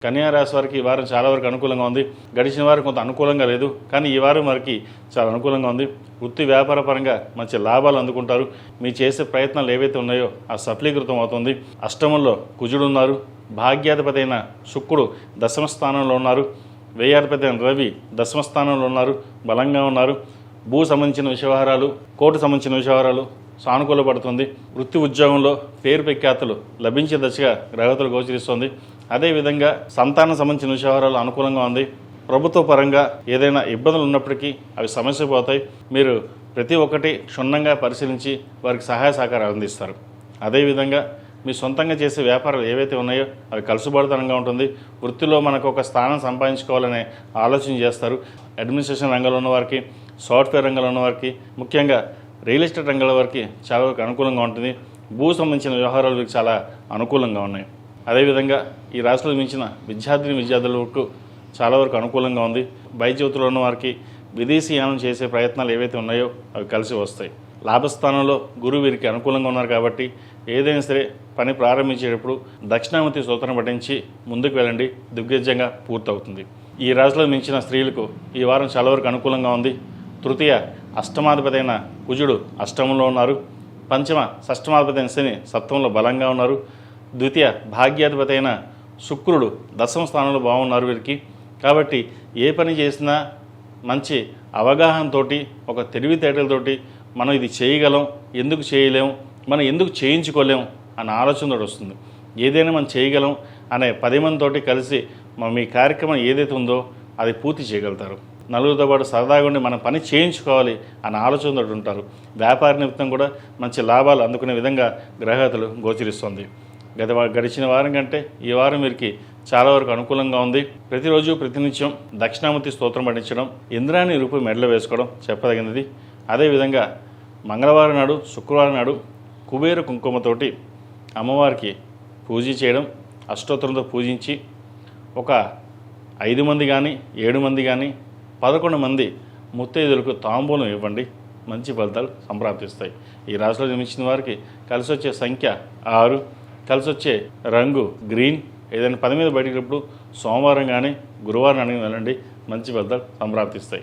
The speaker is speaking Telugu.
కన్యా రాశి వారికి ఈ వారం చాలా వరకు అనుకూలంగా ఉంది. గడిచిన వారం కొంత అనుకూలంగా లేదు, కానీ ఈ వారం వారికి చాలా అనుకూలంగా ఉంది. వృత్తి వ్యాపార పరంగా మంచి లాభాలు అందుకుంటారు. మీ చేసే ప్రయత్నాలు ఏవైతే ఉన్నాయో ఆ సఫలీకృతం అవుతుంది. అష్టమంలో కుజుడు ఉన్నారు. భాగ్యాధిపతి అయిన శుక్రుడు దశమ స్థానంలో ఉన్నారు. వ్యయాధిపతి అయిన రవి దశమ స్థానంలో ఉన్నారు, బలంగా ఉన్నారు. భూ సంబంధించిన వ్యవహారాలు, కోర్టు సంబంధించిన వ్యవహారాలు సానుకూలపడుతుంది. వృత్తి ఉద్యోగంలో పేరు ప్రఖ్యాతులు లభించే దశగా గ్రహతులు గోచరిస్తుంది. అదేవిధంగా సంతానం సంబంధించిన వ్యవహారాలు అనుకూలంగా ఉంది. ప్రభుత్వ పరంగా ఏదైనా ఇబ్బందులు ఉన్నప్పటికీ అవి సమస్య పోతాయి. మీరు ప్రతి ఒక్కటి క్షుణ్ణంగా పరిశీలించి వారికి సహాయ సహకారాలు అందిస్తారు. అదేవిధంగా మీ సొంతంగా చేసే వ్యాపారాలు ఏవైతే ఉన్నాయో అవి కలుసుబడితనంగా ఉంటుంది. వృత్తిలో మనకు ఒక స్థానం సంపాదించుకోవాలనే ఆలోచన చేస్తారు. అడ్మినిస్ట్రేషన్ రంగంలో ఉన్నవారికి, సాఫ్ట్వేర్ రంగంలో ఉన్నవారికి, ముఖ్యంగా రియల్ ఎస్టేట్ రంగాల వారికి చాలా వరకు అనుకూలంగా ఉంటుంది. భూ సంబంధించిన వ్యవహారాలు చాలా అనుకూలంగా ఉన్నాయి. అదేవిధంగా ఈ రాశిలో మించిన విద్యార్థులకు చాలా వరకు అనుకూలంగా ఉంది. బయజ్యోతిలో ఉన్న వారికి విదేశీయానం చేసే ప్రయత్నాలు ఏవైతే ఉన్నాయో అవి కలిసి వస్తాయి. లాభస్థానంలో గురువు వీరికి అనుకూలంగా ఉన్నారు కాబట్టి ఏదైనా సరే పని ప్రారంభించేటప్పుడు దక్షిణామూర్తి సూత్రం పఠించి ముందుకు వెళ్ళండి, దిగ్విజయంగా పూర్తవుతుంది. ఈ రాశిలో మించిన స్త్రీలకు ఈ వారం చాలా వరకు అనుకూలంగా ఉంది. తృతీయ అష్టమాధిపతి అయిన కుజుడు అష్టమంలో ఉన్నారు. పంచమ షష్టమాధిపతి అయిన శని సప్తమంలో బలంగా ఉన్నారు. ద్వితీయ భాగ్యాధిపతి అయిన శుక్రుడు దశమ స్థానంలో బాగున్నారు వీరికి. కాబట్టి ఏ పని చేసినా మంచి అవగాహనతో, ఒక తెలివితేటలతోటి మనం ఇది చేయగలం, ఎందుకు చేయలేం, మనం ఎందుకు చేయించుకోలేం అన్న ఆలోచనతో వస్తుంది. ఏదైనా మనం చేయగలం అనే 10 మందితోటి కలిసి మీ కార్యక్రమం ఏదైతే ఉందో అది పూర్తి చేయగలుగుతారు. నలుగురితో పాటు సరదాగా ఉండి మన పని చేయించుకోవాలి అన్న ఆలోచనతో ఉంటారు. వ్యాపార నిమిత్తం కూడా మంచి లాభాలు అందుకునే విధంగా గ్రహగతులు గోచరిస్తుంది. గడిచిన వారం కంటే ఈ వారం వీరికి చాలా వరకు అనుకూలంగా ఉంది. ప్రతిరోజు ప్రతినిత్యం దక్షిణామూర్తి స్తోత్రం పఠించడం, ఇంద్రాణి రూపు మెడలో వేసుకోవడం చెప్పదగినది. అదేవిధంగా మంగళవారం నాడు, శుక్రవారం నాడు కుబేర కుంకుమతోటి అమ్మవారికి పూజ చేయడం, అష్టోత్తరంతో పూజించి ఒక 5 మంది కానీ 7 మంది కానీ 11 మంది ముత్తైదులకు తాంబూలం ఇవ్వండి. మంచి ఫలితాలు సంప్రాప్తిస్తాయి. ఈ రాశిలో జన్మించిన వారికి కలిసి వచ్చే సంఖ్య 6, కలిసి వచ్చే రంగు గ్రీన్. ఏదైనా పని మీద బయటకు సోమవారం కానీ గురువారం కానీ వెళ్ళండి, మంచి ఫలితాలు సంప్రాప్తిస్తాయి.